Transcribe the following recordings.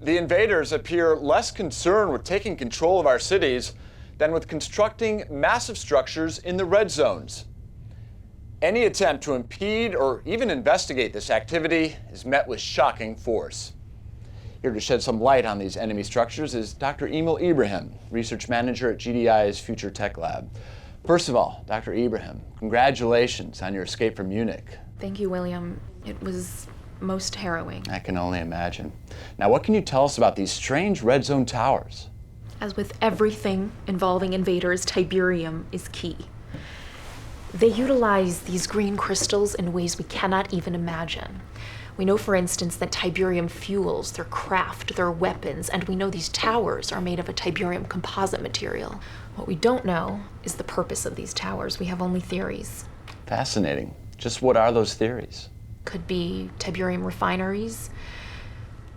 the invaders appear less concerned with taking control of our cities than with constructing massive structures in the red zones. Any attempt to impede or even investigate this activity is met with shocking force. Here to shed some light on these enemy structures is Dr. Emil Ibrahim, research manager at GDI's Future Tech Lab. First of all, Dr. Ibrahim, congratulations on your escape from Munich. Thank you, William. It was most harrowing. I can only imagine. Now, what can you tell us about these strange red zone towers? As with everything involving invaders, Tiberium is key. They utilize these green crystals in ways we cannot even imagine. We know, for instance, that Tiberium fuels their craft, their weapons, and we know these towers are made of a Tiberium composite material. What we don't know is the purpose of these towers. We have only theories. Fascinating. Just what are those theories? Could be Tiberium refineries,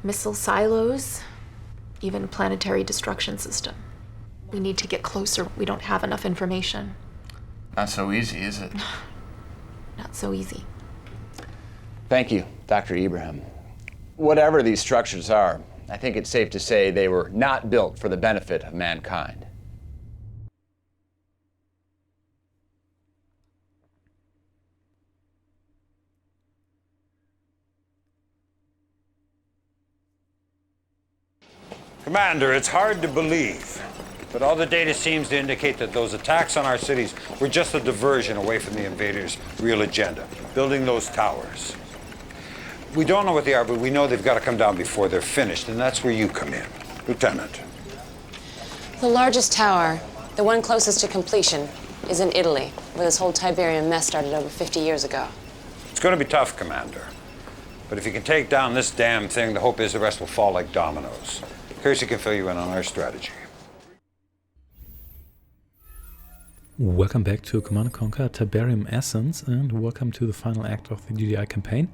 missile silos, even a planetary destruction system. We need to get closer. We don't have enough information. Not so easy, is it? Not so easy. Thank you, Dr. Ibrahim. Whatever these structures are, I think it's safe to say they were not built for the benefit of mankind. Commander, it's hard to believe, but all the data seems to indicate that those attacks on our cities were just a diversion away from the invaders' real agenda, building those towers. We don't know what they are, but we know they've got to come down before they're finished, and that's where you come in, Lieutenant. The largest tower, the one closest to completion, is in Italy, where this whole Tiberium mess started over 50 years ago. It's going to be tough, Commander. But if you can take down this damn thing, the hope is the rest will fall like dominoes. Kirsty can fill you in on our strategy. Welcome back to Command & Conquer Tiberium Essence, and welcome to the final act of the GDI campaign.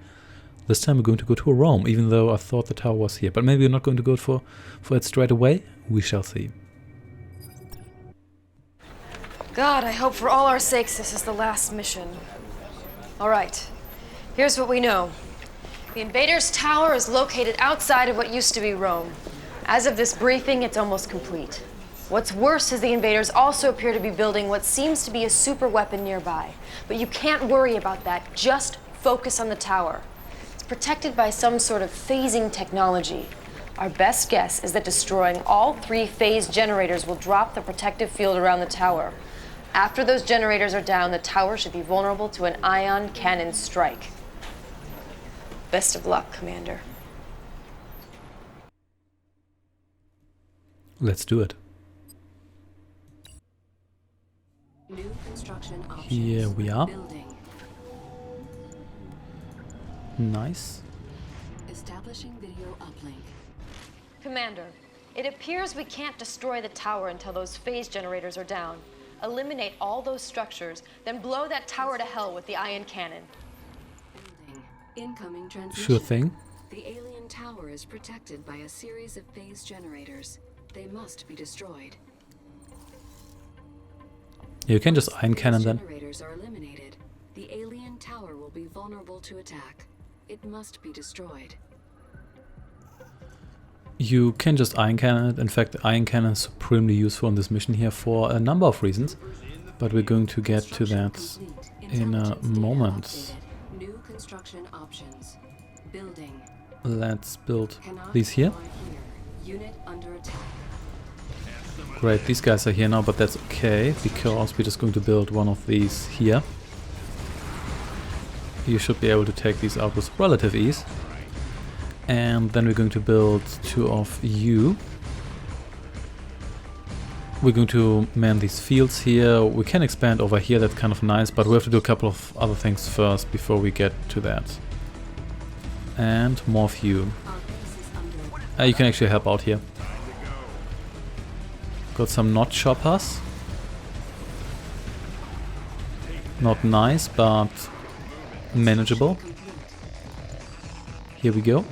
This time we're going to go to Rome, even though I thought the tower was here. But maybe we're not going to go for it straight away. We shall see. God, I hope for all our sakes this is the last mission. All right, here's what we know. The invaders' tower is located outside of what used to be Rome. As of this briefing, it's almost complete. What's worse is the invaders also appear to be building what seems to be a super weapon nearby. But you can't worry about that, just focus on the tower. It's protected by some sort of phasing technology. Our best guess is that destroying all 3 phase generators will drop the protective field around the tower. After those generators are down, the tower should be vulnerable to an ion cannon strike. Best of luck, Commander. Let's do it. New construction options. Here we are. Building. Nice. Establishing video uplink. Commander, it appears we can't destroy the tower until those phase generators are down. Eliminate all those structures, then blow that tower to hell with the ion cannon. Building. Incoming transmission. Sure thing. The alien tower is protected by a series of phase generators. They must be destroyed. You can just iron cannon then. Generators are eliminated. The alien tower will be vulnerable to attack. It must be destroyed. You can just iron cannon it. In fact, iron cannon is supremely useful in this mission here for a number of reasons. But we're going to get to that in a moment. New construction options. Building. Let's build these here. Unit under attack. Great, these guys are here now, but that's okay, because we're just going to build one of these here. You should be able to take these out with relative ease. And then we're going to build 2 of you. We're going to man these fields here. We can expand over here, that's kind of nice, but we have to do a couple of other things first before we get to that. And more of you. You can actually help out here. Got some not choppers. Not nice, but manageable. Here we go.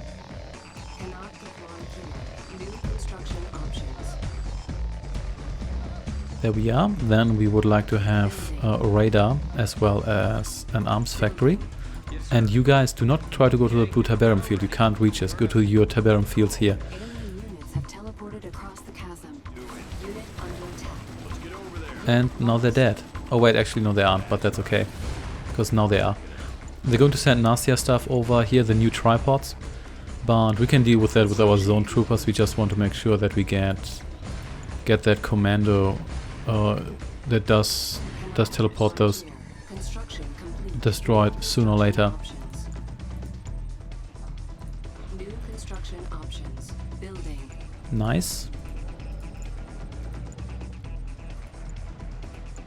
There we are. Then we would like to have a radar as well as an arms factory. And you guys do not try to go to the blue Tiberium field. You can't reach us. Go to your Tiberium fields here. And now they're dead. Oh wait, actually no they aren't, but that's okay. Because now they are. They're going to send nastier stuff over here, the new tripods. But we can deal with that with our zone troopers. We just want to make sure that we get that commando that does teleport those destroyed sooner or later. New construction options. Building. Nice.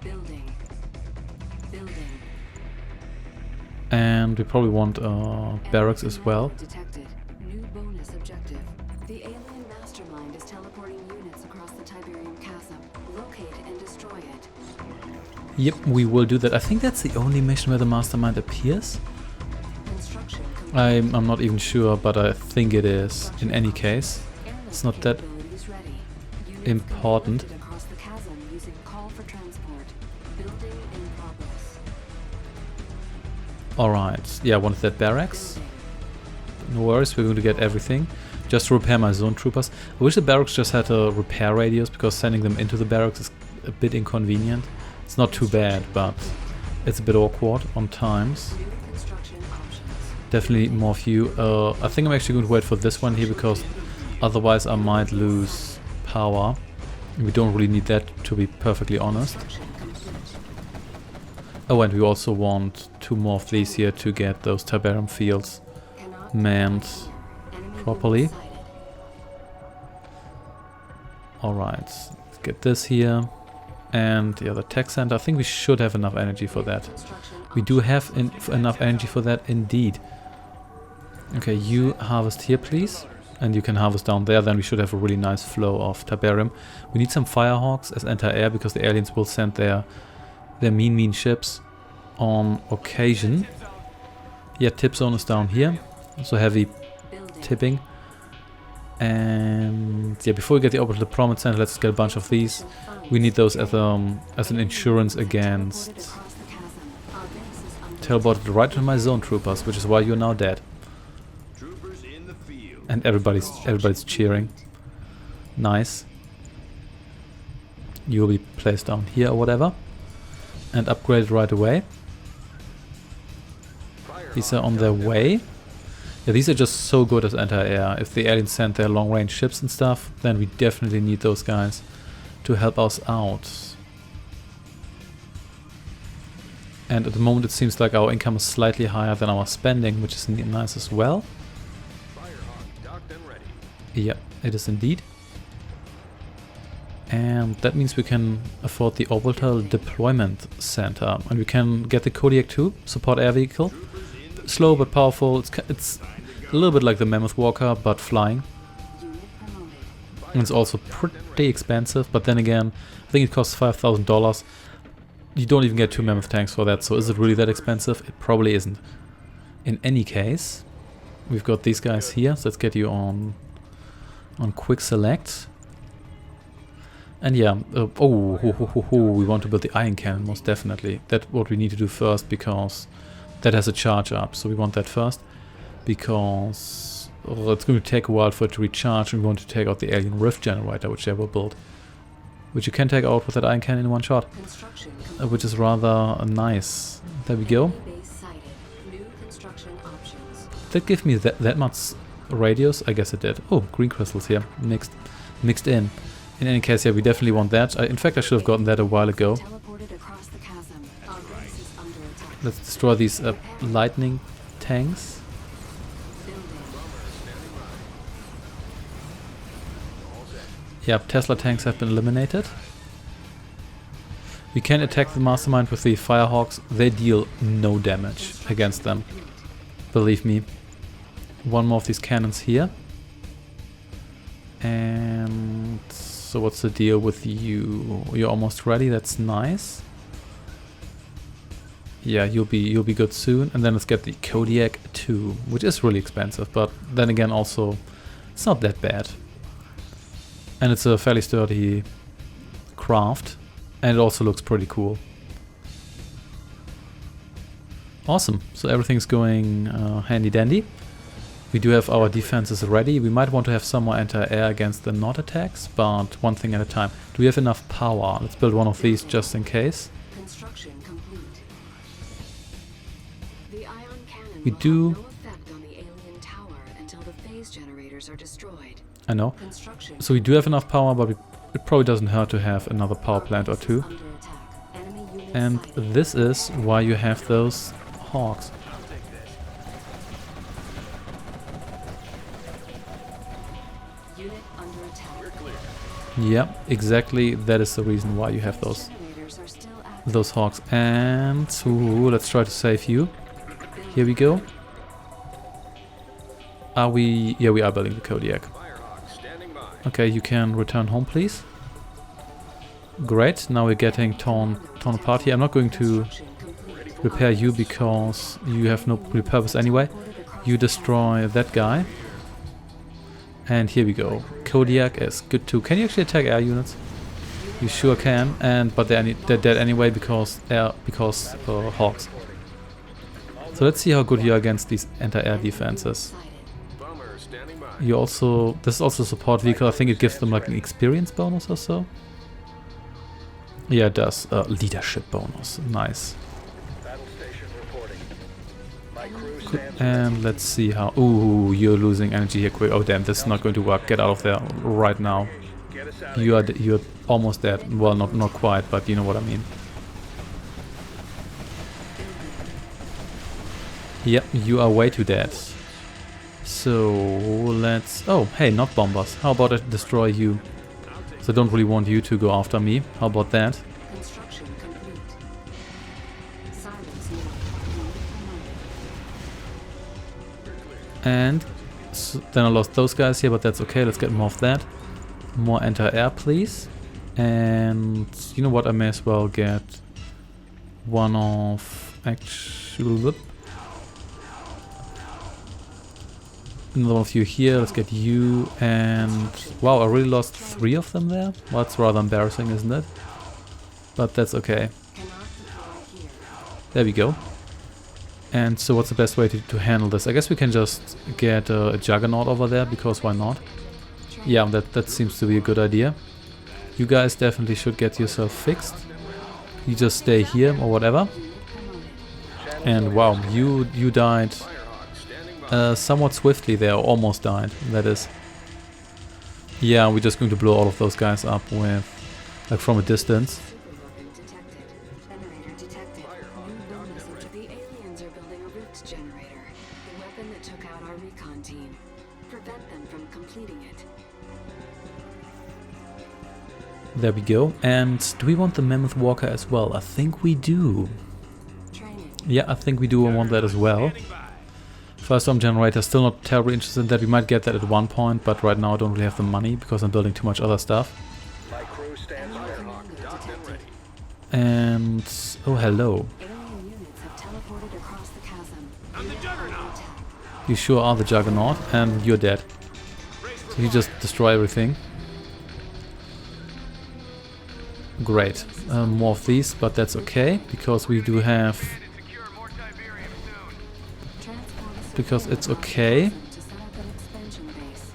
Building. Building. And we probably want barracks as well. Detected. New bonus objective. The alien mastermind is teleporting units across the Tiberium chasm. Locate and destroy it. Yep, we will do that. I think that's the only mission where the mastermind appears. Construction I'm not even sure, but I think it is. In any case, it's not that capabilities ready. Units important. deployed across the chasm using call for transport. Building in progress. Alright, yeah, I wanted that barracks. No worries, we're going to get everything. Just to repair my zone troopers. I wish the barracks just had a repair radius, because sending them into the barracks is a bit inconvenient. It's not too bad, but it's a bit awkward on times. New construction options. Definitely more few. I think I'm actually going to wait for this one here, because otherwise I might lose power. We don't really need that, to be perfectly honest. Construction complete. Oh, and we also want 2 more of these here to get those Tiberium fields Cannot manned enemy properly. unit sighted. Alright, let's get this here. And yeah, the tech center, I think we should have enough energy for that. Construction We do have enough energy for that, indeed. Okay, you harvest here, please. And you can harvest down there, then we should have a really nice flow of Tiberium. We need some Firehawks as anti-air, because the aliens will send their mean ships on occasion. Yeah, tip zone is down here, so heavy building. tipping. And yeah, before we get the orbital deployment center, let's get a bunch of these. We need those as an insurance against Teleported across the chasm. Our base is under teleported right to my zone troopers, which is why you're now dead. Troopers in the field. And everybody's cheering. Nice. You'll be placed down here or whatever. And upgraded right away. These are on their way. Yeah, these are just so good as anti-air. If the aliens send their long-range ships and stuff, then we definitely need those guys to help us out. And at the moment it seems like our income is slightly higher than our spending, which is nice as well. Firehawk docked and ready. Yeah, it is indeed. And that means we can afford the orbital deployment center. And we can get the Kodiak too, support air vehicle. Slow but powerful. It's a little bit like the Mammoth Walker, but flying. unit promoted. And it's also pretty expensive, but then again, I think it costs $5,000. You don't even get 2 Mammoth tanks for that, so is it really that expensive? It probably isn't. In any case, we've got these guys here, so let's get you on quick select. And yeah, we want to build the ion cannon, most definitely. That's what we need to do first, because that has a charge up, so we want that first. Because it's going to take a while for it to recharge, and we want to take out the alien rift generator, which they will build. Which you can take out with that ion cannon in one shot, Construction which is rather nice. There we go. base sighted. New construction options. Did that give me that much radius? I guess it did. Oh, green crystals here, mixed in. In any case, yeah, we definitely want that. In fact, I should have gotten that a while ago. Teleported across the chasm. Our base is under attack. Let's destroy these lightning tanks. Building. Yep, Tesla tanks have been eliminated. We can attack the mastermind with the Firehawks. They deal no damage against them. Believe me. One more of these cannons here. And so what's the deal with you? You're almost ready, that's nice. Yeah, you'll be good soon. And then let's get the Kodiak 2, which is really expensive, but then again also it's not that bad. And it's a fairly sturdy craft, and it also looks pretty cool. Awesome, so everything's going handy dandy. We do have our defenses ready. We might want to have some more anti-air against the not attacks, but one thing at a time. Do we have enough power? Let's build one of these just in case. Construction complete. The ion cannon We will do- have no effect on the alien tower until the phase generators are destroyed. I know. Construction So we do have enough power, but it probably doesn't hurt to have another power plant or two. under attack. Enemy units And sighted. this is why you have those hawks. Unit under attack. Yeah, exactly. That is the reason why you have those Generators are still active. those hawks. And ooh, let's try to save you. Here we go. Are we? Yeah, we are building the Kodiak. Firehawk standing by. Okay, you can return home, please. Great. Now we're getting torn apart here. I'm not going to Construction complete. repair you because you have no real purpose anyway. You destroy that guy. And here we go. Kodiak is good too. Can you actually attack air units? You sure can. And but they're dead anyway because hawks. So let's see how good you are against these anti-air defenses. Sighted. Bomber standing by. You also this is also a support vehicle. I think it gives them like an experience bonus or so. Yeah, it does. Leadership bonus. Nice. Battle station reporting. My crew Good. stands And let's see how. Ooh, you're losing energy here quick. Oh damn, this is not going to work. Get out of there right now. Get us out of You're almost dead. Well, not quite, but you know what I mean. Yep, you are way too dead. So let's. Oh, hey, not bombers. How about I destroy you? So I don't really want you to go after me. How about that? Construction complete. Silence unit promoted. And then I lost those guys here, but that's okay. Let's get more of that. More anti-air, please. And you know what? I may as well get one of actual. Another one of you here. Let's get you. And wow, I really lost 3 of them there. Well, that's rather embarrassing, isn't it? But that's okay. Cannot deploy here. There we go. And so what's the best way to handle this? I guess we can just get a Juggernaut over there, because why not? Yeah, that seems to be a good idea. You guys definitely should get yourself fixed. You just stay here or whatever. And wow, you died somewhat swiftly there, almost died, that is. Yeah, we're just going to blow all of those guys up with, like, from a distance. Superweapon detected. Generator detected. New bonus. The aliens are building a rift generator. The weapon that took out our recon team. Prevent them from completing it. There we go. And do we want the Mammoth Walker as well? I think we do. Training. Yeah, I think we do want that as well. Firestorm generator, still not terribly interested in that. We might get that at one point, but right now I don't really have the money because I'm building too much other stuff. My crew stands Firehawk docked and ready. And oh, hello. Alien units have teleported across the chasm. I'm the Juggernaut. Attack. You sure are the Juggernaut, and you're dead. So you just destroy everything. Great. More of these, but that's okay because we do have. Transport a Because it's civilian okay. to set up an expansion base.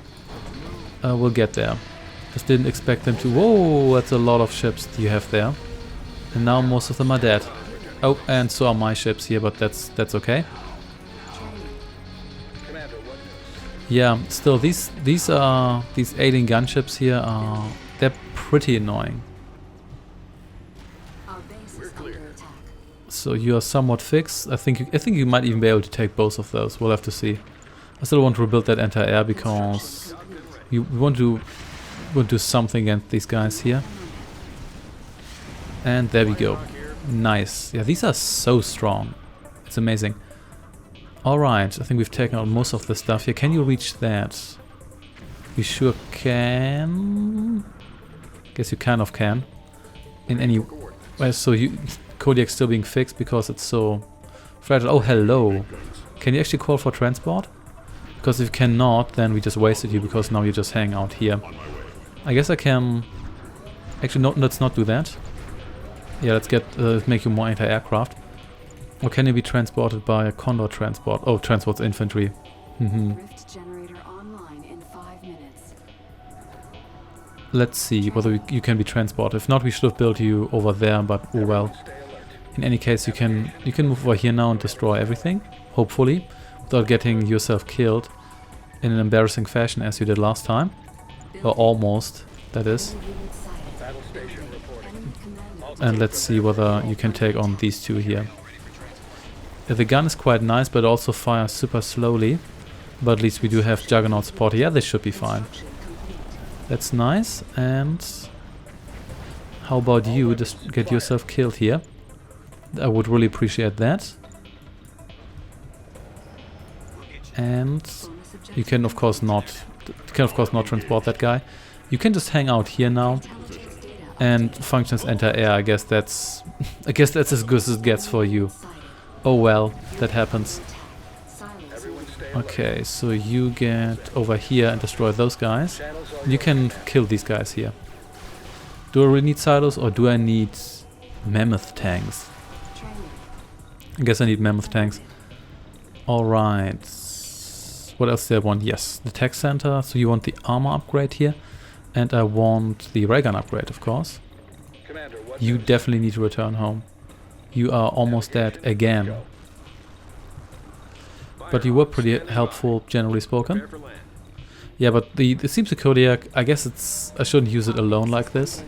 We'll get there. Just didn't expect them to. Whoa, that's a lot of ships you have there. And now most of them are dead. Oh, and so are my ships here, but that's okay. Commander, what news? Yeah, still these alien gunships here are they're pretty annoying. Our base is under attack. So you are somewhat fixed. I think you might even be able to take both of those. We'll have to see. I still want to rebuild that anti-air because we want to do something against these guys here. And there we go. Nice. Yeah, these are so strong. It's amazing. Alright, I think we've taken out most of the stuff here. Can you reach that? You sure can. Guess you kind of can. In any way. So you Kodiak's still being fixed because it's so fragile. Oh, hello. Can you actually call for transport? Because if you cannot, then we just wasted you because now you just hang out here. I guess I can. Actually, no, let's not do that. Yeah, let's make you more anti-aircraft. Or can you be transported by a Condor transport? Oh, transport's infantry. Rift generator online in 5 minutes. Let's see whether you can be transported. If not, we should have built you over there, but oh well. In any case, you can move over here now and destroy everything, hopefully, without getting yourself killed in an embarrassing fashion as you did last time. Or almost, that is. Battle station reporting. And let's see whether you can take on these two here. The gun is quite nice, but also fires super slowly. But at least we do have Juggernaut support. Yeah, this should be fine. That's nice. And how about you just get yourself killed here? I would really appreciate that. And you can of course not transport that guy. You can just hang out here now and functions enter air. I guess that's as good as it gets for you. Oh well, that happens. Okay, so you get over here and destroy those guys. You can kill these guys here. Do I really need silos or do I need mammoth tanks? I guess I need mammoth tanks. Alright. What else do I want? Yes, the tech center. So you want the armor upgrade here. And I want the ray gun upgrade, of course. You definitely need to return home. You are almost dead again. But you were pretty helpful, generally spoken. Yeah, but the Seamster Kodiak, I guess I shouldn't use it alone like this.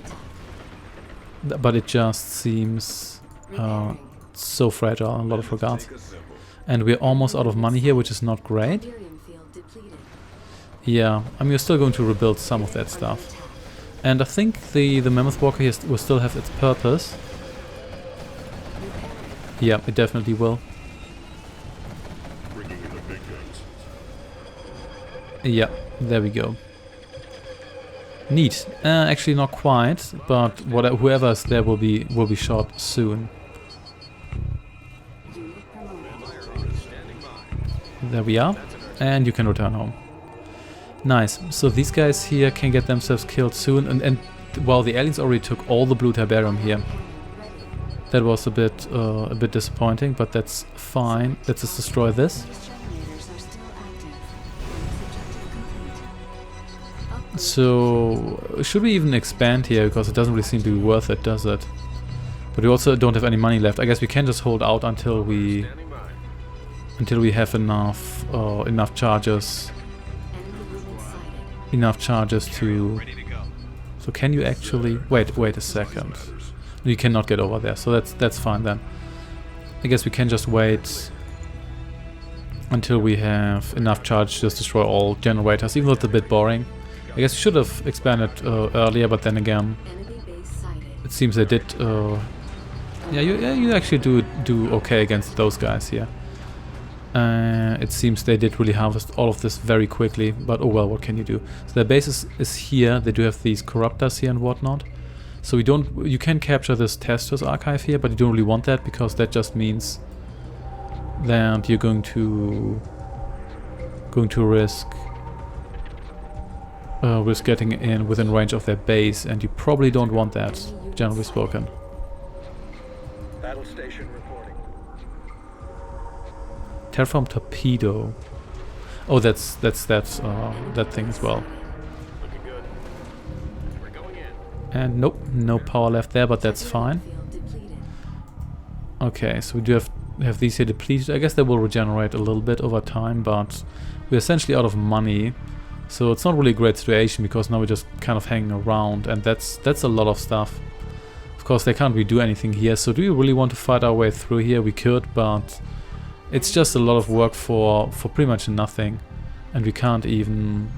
But it just seems so fragile in a lot of regards. And we're almost out of money here, which is not great. Yeah, I mean, we're still going to rebuild some of that stuff. And I think the Mammoth Walker here will still have its purpose. Yeah, it definitely will. Yeah, there we go. Neat. Actually, not quite, but whoever is there will be shot soon. There we are, and you can return home. Nice. So these guys here can get themselves killed soon, and well, the aliens already took all the blue Tiberium here. That was a bit disappointing, but that's fine. Let's just destroy this. So should we even expand here, because it doesn't really seem to be worth it, does it? But we also don't have any money left. I guess we can just hold out until we have enough charges. Enough charges to. So can you actually wait a second? You cannot get over there, so that's fine then. I guess we can just wait until we have enough charge to just destroy all generators, even though it's a bit boring. I guess we should have expanded earlier, but then again, it seems they did. Yeah, you actually do okay against those guys here. It seems they did really harvest all of this very quickly, but oh well, what can you do? So their base is here. They do have these corruptors here and whatnot. So you can capture this Testus archive here, but you don't really want that, because that just means that you're going to risk getting in within range of their base, and you probably don't want that, generally spoken. Battle station reporting. Terraform torpedo. Oh, that's that thing as well. Looking good. We're going in. And nope, no power left there, but that's fine. Okay, so we do have these here depleted. I guess they will regenerate a little bit over time, but we're essentially out of money. So it's not really a great situation, because now we're just kind of hanging around, and that's a lot of stuff. Of course, they can't really do anything here, so do we really want to fight our way through here? We could, but it's just a lot of work for pretty much nothing, and we can't even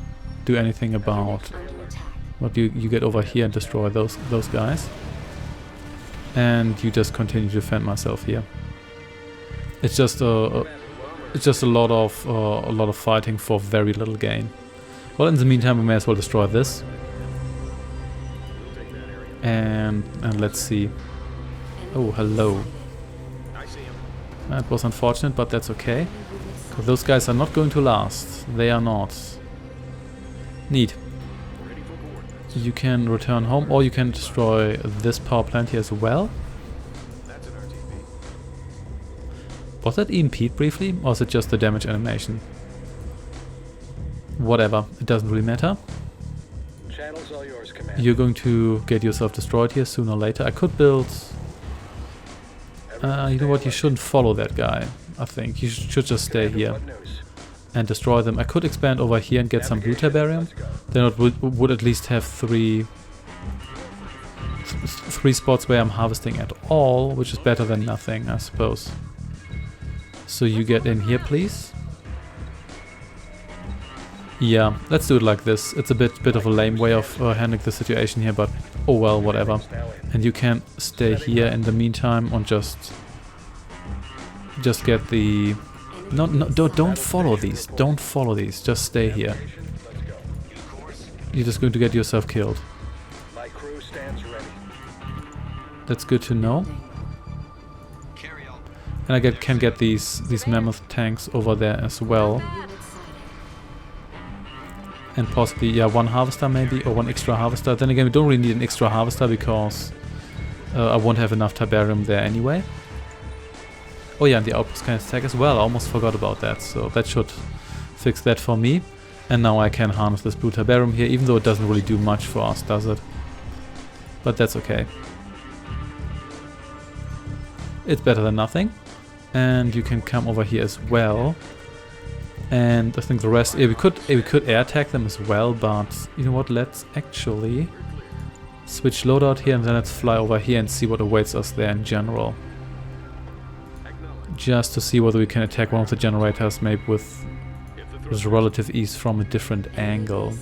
do anything about what you get over here and destroy those guys. And you just continue to defend myself here. It's just a lot of fighting for very little gain. Well, in the meantime, we may as well destroy this. And let's see. Oh, hello. That was unfortunate, but that's okay. Those guys are not going to last. They are not. Neat. You can return home, or you can destroy this power plant here as well. Was that EMP'd briefly, or is it just the damage animation? Whatever, it doesn't really matter. Channel's all yours, Commander. You're going to get yourself destroyed here sooner or later. I could build... you know what, you shouldn't follow that guy, I think. You should just stay here What news? and destroy them. I could expand over here and get some blue Tiberium. Then it would at least have three spots where I'm harvesting at all, which is better than nothing, I suppose. So you get in here, please. Yeah, let's do it like this. It's a bit of a lame way of handling the situation here, but oh well, whatever. And you can stay here in the meantime and just get the... No, don't follow these. Don't follow these. Just stay here. You're just going to get yourself killed. My crew stands ready. That's good to know. And I can get these mammoth tanks over there as well. And possibly, yeah, one harvester maybe, or one extra harvester. Then again, we don't really need an extra harvester because I won't have enough Tiberium there anyway. Oh yeah, and the outpost can attack as well. I almost forgot about that, so that should fix that for me. And now I can harness this blue Tiberium here, even though it doesn't really do much for us, does it? But that's okay. It's better than nothing. And you can come over here as well. And I think the rest, yeah, we could air attack them as well, but you know what, let's actually switch loadout here and then let's fly over here and see what awaits us there in general. Just to see whether we can attack one of the generators maybe with relative ease from a different angle.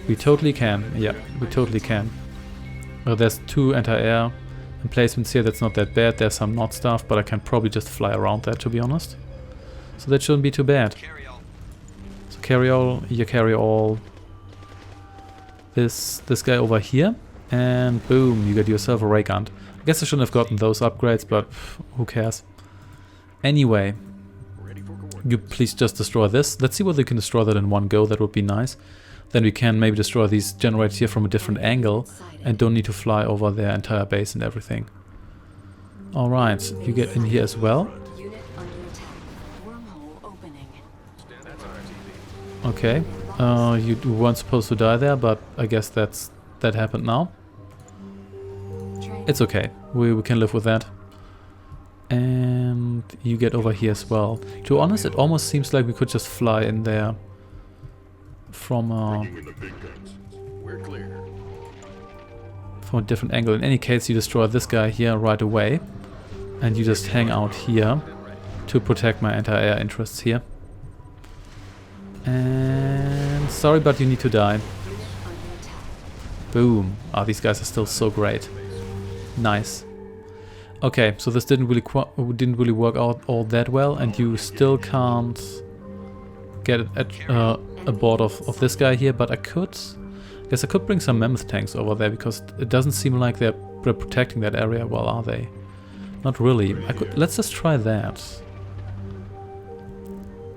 We totally can, yeah, we totally can. There's 2 anti-air emplacements here, that's not that bad. There's some not stuff, but I can probably just fly around that, to be honest. So that shouldn't be too bad. So carry all, you carry all this guy over here, and boom, you get yourself a ray gun. I guess I shouldn't have gotten those upgrades, but who cares. Anyway, you please just destroy this. Let's see whether we can destroy that in one go, that would be nice. Then we can maybe destroy these generators here from a different angle and don't need to fly over their entire base and everything. Alright, you get in here as well. Okay, you weren't supposed to die there, but I guess that happened now. It's okay, we can live with that. And you get over here as well. To be honest, it almost seems like we could just fly in there from a different angle. In any case, you destroy this guy here right away. And you just hang out here to protect my anti-air interests here. And sorry, but you need to die. Boom. Ah, these guys are still so great. Nice. Okay, so this didn't really work out all that well, and you still can't get a board of this guy here. But I guess I could bring some mammoth tanks over there because it doesn't seem like they're protecting that area well, are they? Not really. Let's just try that.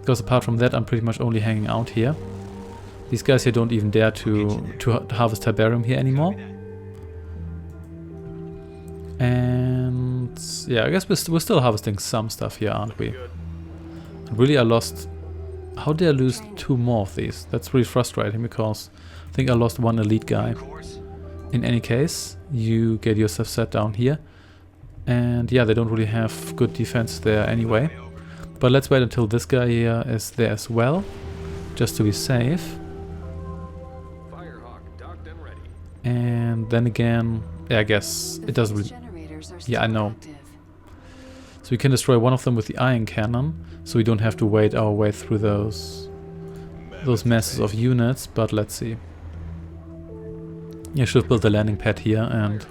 Because apart from that, I'm pretty much only hanging out here. These guys here don't even dare to harvest Tiberium here anymore. And yeah, I guess we're still harvesting some stuff here, aren't we? And really, I lost... How did I lose 2 more of these? That's really frustrating because I think I lost 1 elite guy. In any case, you get yourself set down here. And yeah, they don't really have good defense there anyway. But let's wait until this guy here is there as well, just to be safe. And then again, yeah, I guess it doesn't really... Yeah, I know. So we can destroy one of them with the ion cannon, so we don't have to wait our way through those masses of units, but let's see. Yeah, I should have built a landing pad here and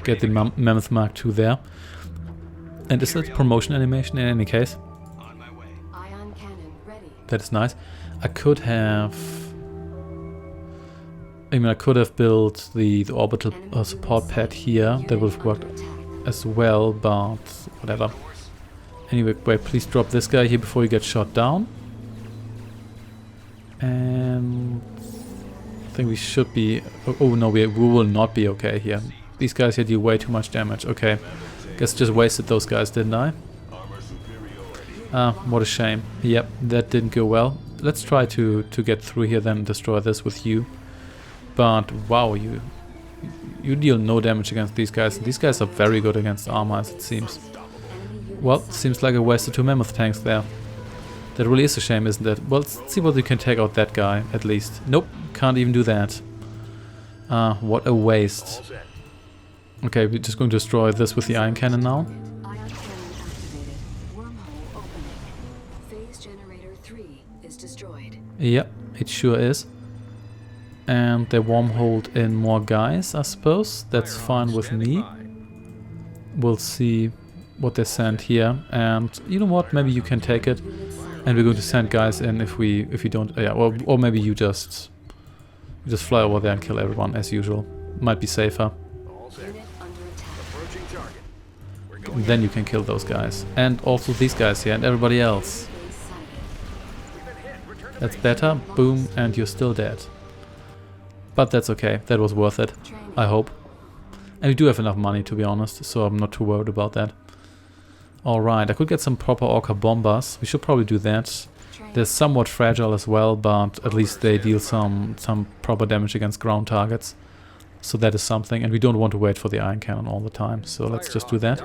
get the Mammoth Mark II there. And is that a promotion animation in any case? That is nice. I could have built the orbital support pad here. That would have worked as well, but whatever. Anyway, wait, please drop this guy here before you get shot down. And I think we should be... Oh no, we will not be okay here. These guys here do way too much damage. Okay, guess just wasted those guys, didn't I? Ah, what a shame. Yep, that didn't go well. let's try to get through here, then destroy this with you. But wow, you deal no damage against these guys. These guys are very good against armor, as it seems. Well, seems like a wasted 2 mammoth tanks there. That really is a shame, isn't it? Well, let's see what we can take out that guy, at least. Nope, can't even do that. What a waste. Okay, we're just going to destroy this with the ion cannon now. Ion cannon activated. Wormhole opening. Phase generator 3 is destroyed. Yep, it sure is. And they wormholed in more guys, I suppose. That's fine with me. We'll see what they send here. And you know what? Maybe you can take it. And we're going to send guys in if we don't. Yeah, or maybe you just fly over there and kill everyone as usual. Might be safer. Unit under attack. And then you can kill those guys. And also these guys here and everybody else. Base sighted. That's better. Boom, and you're still dead. But that's okay. That was worth it, I hope. And we do have enough money, to be honest, so I'm not too worried about that. Alright, I could get some proper Orca bombers. We should probably do that. They're somewhat fragile as well, but at least they deal some proper damage against ground targets. So that is something, and we don't want to wait for the ion cannon all the time, so let's just do that.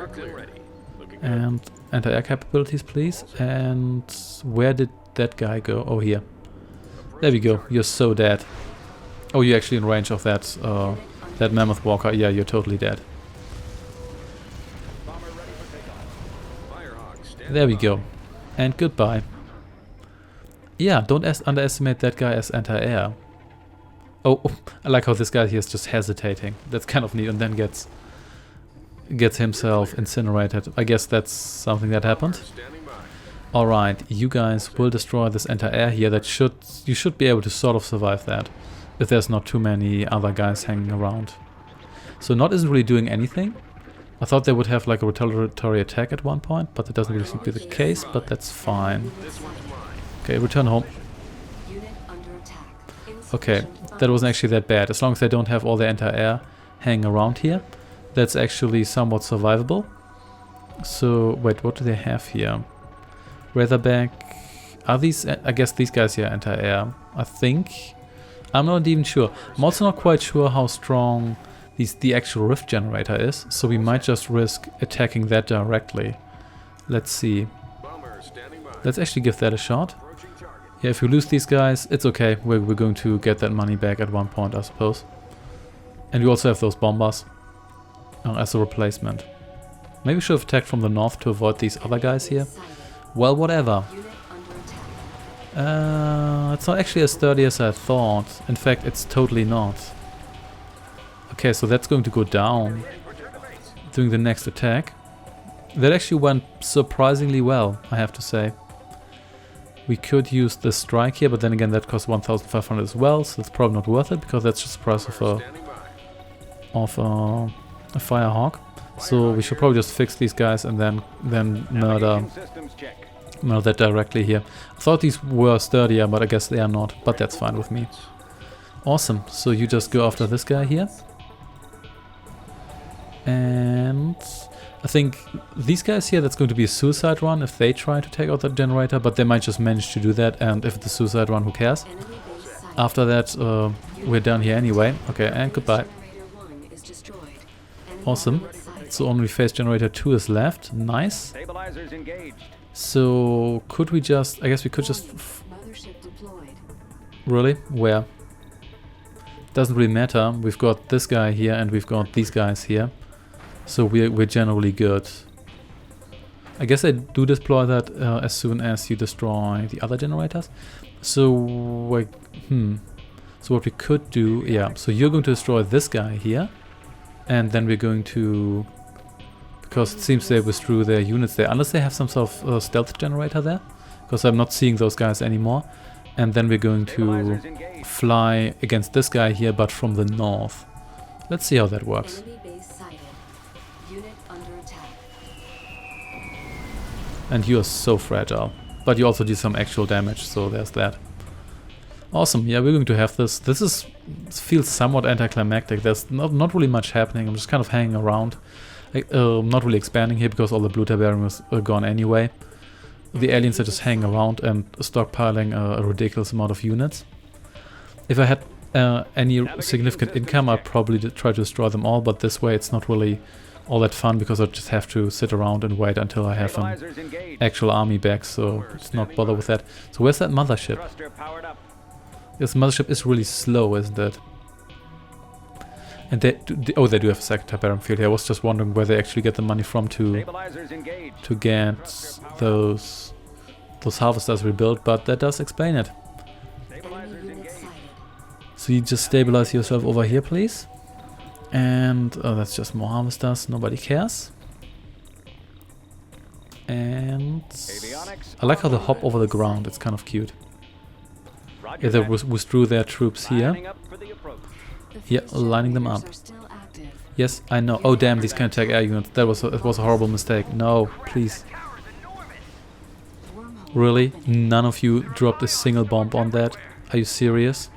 And anti-air capabilities, please. And where did that guy go? Oh, here. There we go. You're so dead. Oh, you're actually in range of that that mammoth walker. Yeah, you're totally dead. There we go. And goodbye. Yeah, don't underestimate that guy as anti-air. Oh, I like how this guy here is just hesitating. That's kind of neat, and then gets himself incinerated. I guess that's something that happened. Alright, you guys will destroy this anti-air here. You should be able to sort of survive that, if there's not too many other guys hanging around. So Nod isn't really doing anything. I thought they would have like a retaliatory attack at one point, but that doesn't really seem to be the case, but that's fine. Okay, return home. Unit under attack. Okay, that wasn't actually that bad. As long as they don't have all the anti-air hanging around here, that's actually somewhat survivable. So, wait, what do they have here? Razorback. Are these, I guess these guys here are anti-air, I think. I'm not even sure. I'm also not quite sure how strong the actual rift generator is, so we might just risk attacking that directly. Let's see. Let's actually give that a shot. Yeah, if we lose these guys, it's okay. We're going to get that money back at one point, I suppose. And we also have those bombers as a replacement. Maybe we should have attacked from the north to avoid these other guys here. Well, whatever. It's not actually as sturdy as I thought. In fact, it's totally not. Okay, so that's going to go down during the next attack. That actually went surprisingly well, I have to say. We could use the strike here, but then again that costs 1,500 as well, so that's probably not worth it, because that's just the price of a Firehawk. So we should probably just fix these guys and then murder that directly here. I thought these were sturdier, but I guess they are not, but that's fine with me. Awesome, so you just go after this guy here. And I think these guys here, that's going to be a suicide run if they try to take out that generator, but they might just manage to do that, and if it's a suicide run, who cares? After that, we're down here anyway. Okay, and goodbye. Awesome. So only phase generator 2 is left. Nice. So could we just, I guess we could just... Really? Where? Doesn't really matter. We've got this guy here and we've got these guys here. So we're generally good. I guess I do deploy that as soon as you destroy the other generators. So, so what we could do, yeah, so you're going to destroy this guy here. And then we're going to, because it seems they withdrew their units there, unless they have some sort of stealth generator there. Because I'm not seeing those guys anymore. And then we're going to fly against this guy here, but from the north. Let's see how that works. And you are so fragile. But you also do some actual damage, so there's that. Awesome, yeah, we're going to have this. This feels somewhat anticlimactic. There's not really much happening. I'm just kind of hanging around. Not really expanding here because all the blue Tiberium is gone anyway. the aliens are just hanging around and stockpiling a ridiculous amount of units. If I had any significant income, I'd probably try to destroy them all, but this way it's not really all that fun because I just have to sit around and wait until I have an actual army back, so let's not bother with that. So where's that mothership? This mothership is really slow, isn't it? And they do have a second Tiberium field here. I was just wondering where they actually get the money from to get those harvesters rebuilt, but that does explain it. So you just stabilize yourself over here, please. And that's just more harvesters, nobody cares. And I like how they hop over the ground, it's kind of cute. Yeah, they withdrew their troops here. Yeah, lining them up. Yes, I know. Oh damn, these can attack air units. It was a horrible mistake. No, please. Really? None of you dropped a single bomb on that? Are you serious?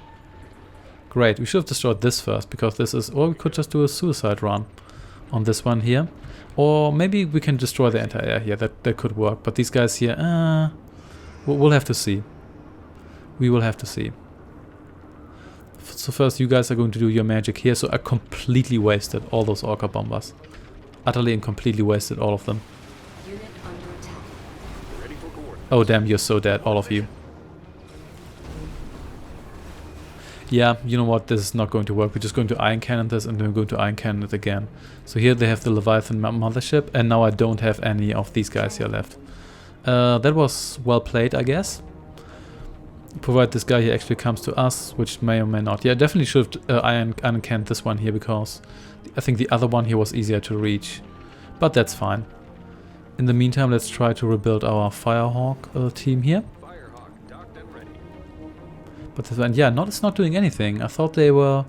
Great, we should have destroyed this first, because this is... Or we could just do a suicide run on this one here. Or maybe we can destroy the anti-air here, that could work. But these guys here, we'll have to see. We will have to see. So first you guys are going to do your magic here, so I completely wasted all those Orca bombers. Utterly and completely wasted all of them. Oh damn, you're so dead, all of you. Yeah, you know what, this is not going to work. We're just going to iron cannon this and then we're going to iron cannon it again. So here they have the Leviathan mothership and now I don't have any of these guys here left. That was well played, I guess. Provided this guy here actually comes to us, which may or may not. Yeah, definitely should have iron canned this one here because I think the other one here was easier to reach. But that's fine. In the meantime, let's try to rebuild our Firehawk team here. But this one, yeah, it's not doing anything. I thought they were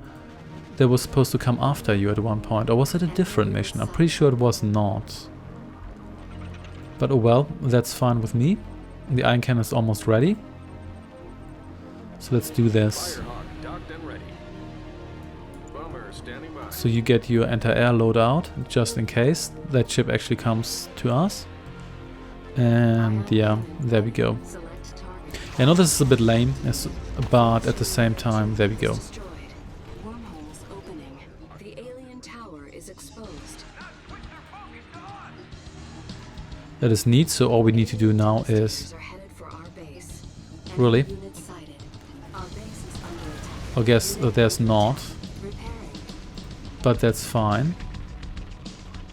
supposed to come after you at one point. Or was it a different mission? I'm pretty sure it was not. But oh well, that's fine with me. The iron cannon is almost ready. So let's do this. So you get your anti-air loadout, just in case that ship actually comes to us. And yeah, there we go. I know this is a bit lame, but at the same time, there we go. That is neat, so all we need to do now is... Really? I guess there's not. But that's fine.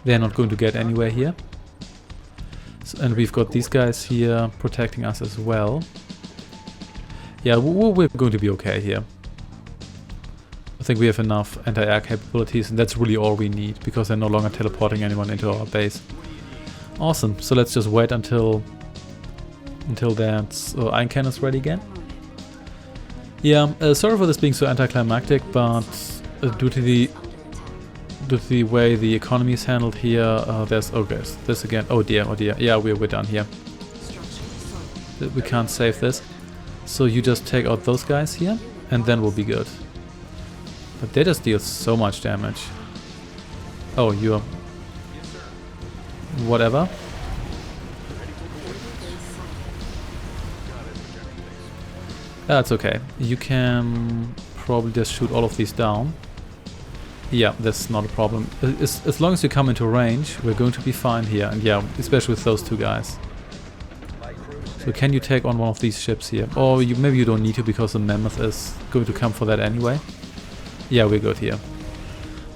They're not going to get anywhere here. So, and we've got these guys here protecting us as well. Yeah, we're going to be okay here. I think we have enough anti-air capabilities and that's really all we need because they're no longer teleporting anyone into our base. Awesome, so let's just wait until that iron cannon is ready again. Yeah, sorry for this being so anticlimactic, but due to the way the economy is handled here, there's... Okay, this again. Oh dear, yeah, we're done here. We can't save this. So you just take out those guys here, and then we'll be good. But they just deal so much damage. Oh, you're... Whatever. That's okay. You can probably just shoot all of these down. Yeah, that's not a problem. As long as you come into range, we're going to be fine here. And yeah, especially with those two guys. So can you take on one of these ships here? Or maybe you don't need to because the mammoth is going to come for that anyway. Yeah, we're good here.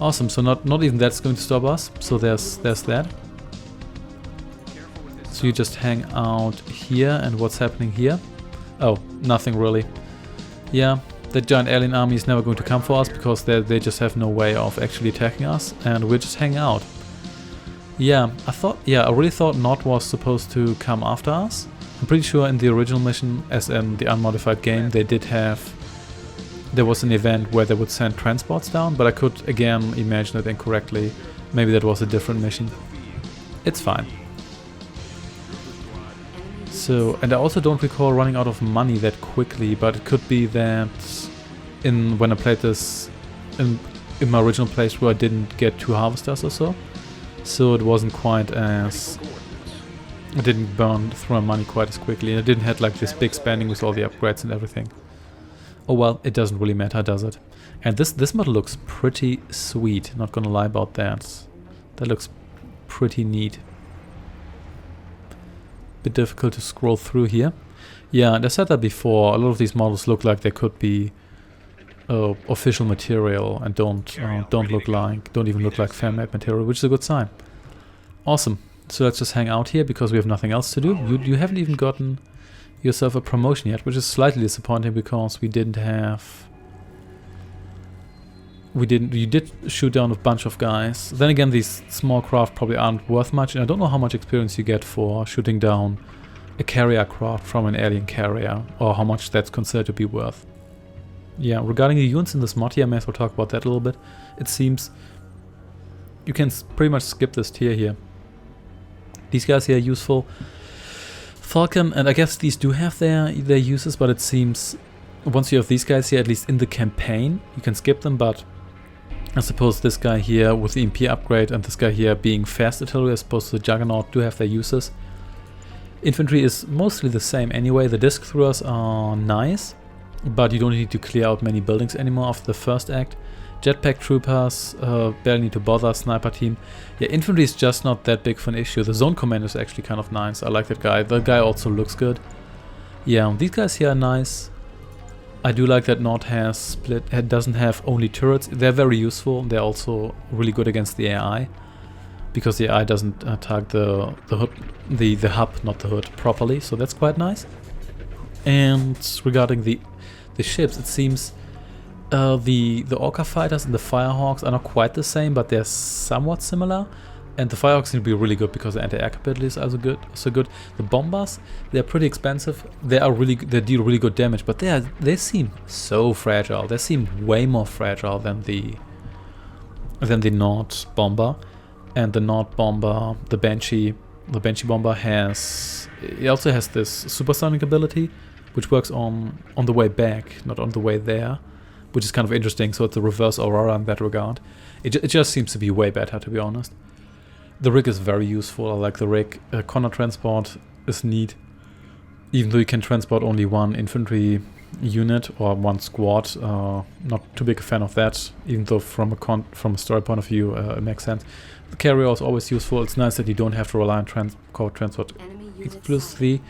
Awesome, so not even that's going to stop us. So there's that. So you just hang out here, and what's happening here? Oh, nothing really. Yeah, that giant alien army is never going to come for us because they just have no way of actually attacking us, and we're just hanging out. Yeah, I really thought Nod was supposed to come after us. I'm pretty sure in the original mission, as in the unmodified game, there was an event where they would send transports down, but I could again imagine it incorrectly. Maybe that was a different mission. It's fine. So, and I also don't recall running out of money that quickly, but it could be that when I played this in my original playthrough I didn't get 2 harvesters or so. So it wasn't quite as It didn't burn through my money quite as quickly, and it didn't have like this big spending with all the upgrades and everything. Oh well, it doesn't really matter, does it? And this model looks pretty sweet, not gonna lie about that. That looks pretty neat. Bit difficult to scroll through here. Yeah, and I said that before, a lot of these models look like they could be official material and don't even look like fan-made material, which is a good sign. Awesome. So let's just hang out here because we have nothing else to do. You haven't even gotten yourself a promotion yet, which is slightly disappointing because we didn't have... You did shoot down a bunch of guys. Then again, these small craft probably aren't worth much, and I don't know how much experience you get for shooting down a carrier craft from an alien carrier, or how much that's considered to be worth. Yeah, regarding the units in this mod here, I may as well talk about that a little bit. It seems you can pretty much skip this tier here. These guys here are useful. Falcon, and I guess these do have their uses, but it seems once you have these guys here, at least in the campaign, you can skip them, but I suppose this guy here with the EMP upgrade and this guy here being fast artillery as opposed to the Juggernaut do have their uses. Infantry is mostly the same anyway. The disc throwers are nice, but you don't need to clear out many buildings anymore after the first act. Jetpack troopers, barely need to bother. Sniper team. Yeah, infantry is just not that big of an issue. The zone commander is actually kind of nice. I like that guy. The guy also looks good. Yeah, these guys here are nice. I do like that Nord has split. It doesn't have only turrets. They're very useful. They're also really good against the AI, because the AI doesn't target the hub, not the hood, properly. So that's quite nice. And regarding the ships, it seems the Orca fighters and the Firehawks are not quite the same, but they're somewhat similar. And the Firehawks seem to be really good because the anti-air capabilities are so good. The bombers, they're pretty expensive. They deal really good damage, but they seem so fragile. They seem way more fragile than the Nord bomber. And the Nord bomber, the Banshee bomber also has this supersonic ability, which works on the way back, not on the way there, which is kind of interesting. So it's a reverse Aurora in that regard. It just seems to be way better, to be honest. The rig is very useful. I like the rig. Corner transport is neat, even though you can transport only one infantry unit or one squad. Not too big a fan of that, even though from a story point of view it makes sense. The carrier is always useful. It's nice that you don't have to rely on core transport exclusively.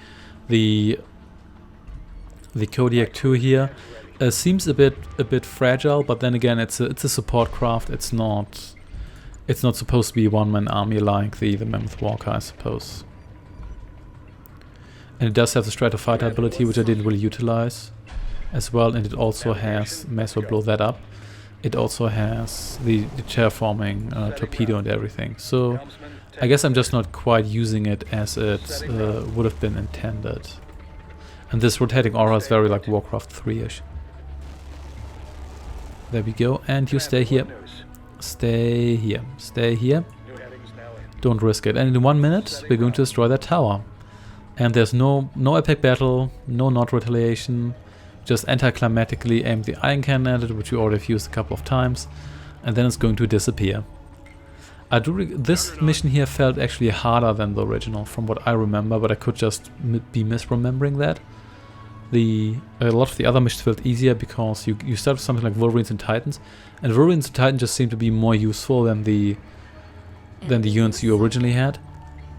The Kodiak 2 here seems a bit fragile, but then again, it's a support craft. It's not supposed to be a one-man army like the Mammoth Walker, I suppose. And it does have the Stratofighter ability, which I didn't really utilize as well. And it also has, may as well blow that up, it also has the terraforming torpedo and everything. So I guess I'm just not quite using it as it would have been intended. And this rotating aura is very like Warcraft 3-ish. There we go, and you stay here. Stay here. Stay here. Don't risk it. And in 1 minute, we're going to destroy that tower. And there's no epic battle, no Nord retaliation. Just anticlimactically aim the iron cannon at it, which we already have used a couple of times. And then it's going to disappear. This mission here felt actually harder than the original, from what I remember, but I could just be misremembering that. A lot of the other missions felt easier because you start with something like Wolverines and Titans, and Wolverines and Titans just seem to be more useful than the units you originally had.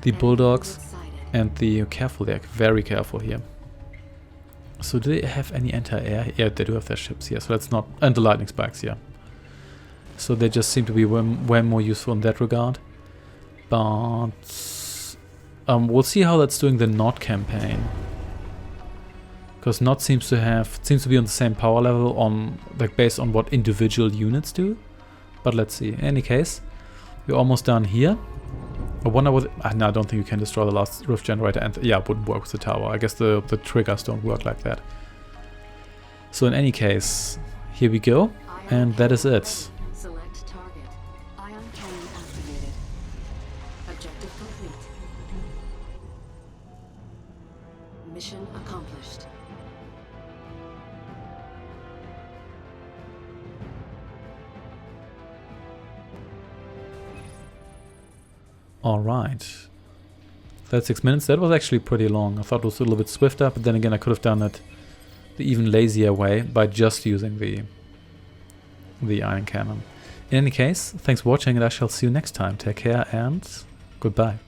The Bulldogs and the careful, they're very careful here. So do they have any anti-air? Yeah, they do have their ships here, so that's not, and the lightning spikes, yeah. So they just seem to be way more useful in that regard. But we'll see how that's doing the Nord campaign. Because Nord seems to be on the same power level based on what individual units do. But let's see. In any case, we're almost done here. I wonder what... no, I don't think you can destroy the last rift generator, and yeah, it wouldn't work with the tower. I guess the triggers don't work like that. So in any case, here we go, and that is it. Select target. Ion cannon activated. Objective complete. Mission accomplished. Alright. That's 6 minutes. That was actually pretty long. I thought it was a little bit swifter, but then again I could have done it the even lazier way by just using the iron cannon. In any case, thanks for watching and I shall see you next time. Take care and goodbye.